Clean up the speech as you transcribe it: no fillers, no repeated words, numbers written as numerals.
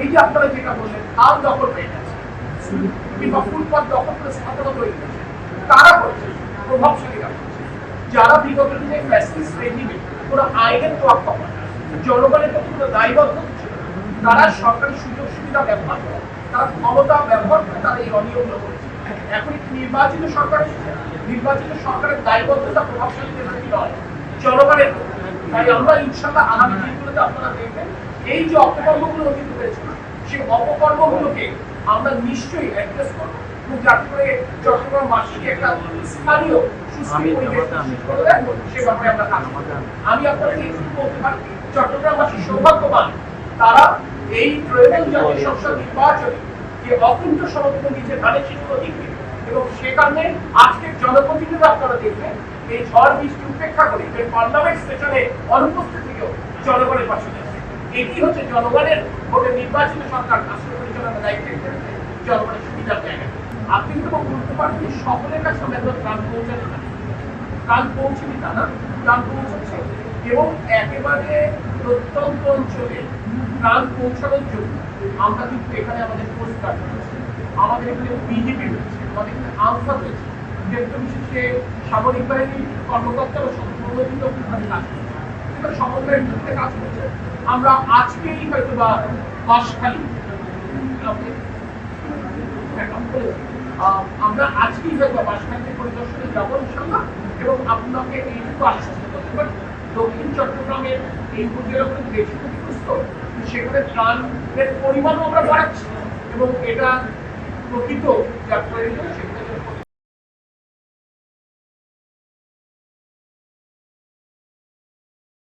এই যে আপনারা যেটা বললেন খাল দখল হয়ে গেছে কিংবা ফুটপাত দখল করে স্থাপনা তৈরি করছে, কারা করছে? প্রভাবশালীরা করছে, যারা বিগত দিনে ফ্যাসিস্ট রেজিমে কোনো আইনের তোয়াক্কা করে না, জনগণের প্রতি কোনো দায়বদ্ধ ছিল, তারা সরকারি সুযোগ সুবিধা ব্যবহার করে, তারা ক্ষমতা ব্যবহার করে তারা এই অনিয়মগুলো করেছে। এখন একটি নির্বাচিত সরকার এসেছে, নির্বাচিত সরকারের দায়বদ্ধতা প্রভাবশালীদের প্রতি নয়, জনগণের প্রতি। তাই আমরা ইনশাআল্লাহ আগামী দিনগুলোতে আপনারা দেখবেন এই যে অপকর্মগুলো অতীত হয়েছিল সেই অপকর্মগুলোকে আমরা নিশ্চয়ই অ্যাড্রেস করবো, যাতে করে চট্টগ্রামবাসীকে একটা স্থানীয় সুস্থ পরিবেশ করে দেন, সে ব্যাপারে আমরা কাজ করব। আমি আপনাকে একটু বলতে পারি চট্টগ্রামবাসী সৌভাগ্যবান, তারা এই ত্রয়োদশ জাতীয় সংসদ নির্বাচনে যে অকুণ্ঠ সমর্থন দিচ্ছে ধানের শীষ প্রতীকে, এবং সে কারণে আজকের জনপ্রতিনিধিরা আপনারা দেখবেন এই ঝড় বৃষ্টি উপেক্ষা করে পার্লামেন্ট সেশনে অনুপস্থিত থেকেও জনগণের পাশে যাচ্ছে। এটি হচ্ছে জনগণের ভোটে নির্বাচিত সরকার রাষ্ট্র পরিচালনার দায়িত্বে জনগণের সুবিধার জায়গা। আপনি কিন্তু বলতে পারেন যে সকলের কাছে আমাদের প্রাণ পৌঁছাতে না, প্রাণ পৌঁছেনি তা না, প্রাণ পৌঁছচ্ছে, এবং একেবারে প্রত্যন্ত অঞ্চলে প্রাণ পৌঁছানোর জন্য আমরা কিন্তু এখানে আমাদের পরিষ্কার রয়েছে, আমাদের এখানে বিজেপি রয়েছে, আমাদের এখানে আনসার রয়েছে, ক্ষেত্র বিশেষে সামরিক বাহিনীর কর্মকর্তারা সমন্বিতভাবে কাজ করছে, সেটা সমন্বয়ের ভিত্তিতে কাজ করছে। আমরা আজকেই হয়তো বা বাঁশখালী আমরা আজকেই হয়তো বাঁশখালীতে পরিদর্শনে যাবো ইনশাআল্লাহ, এবং আপনাকে এইটুকু আশ্বস্ত করতে পারি দক্ষিণ চট্টগ্রামের এই উপজেলাগুলো বেশি ক্ষতিগ্রস্ত, সেখানে ত্রাণের পরিমাণও আমরা বাড়াচ্ছি, এবং এটা প্রকৃত যা প্রয়োজন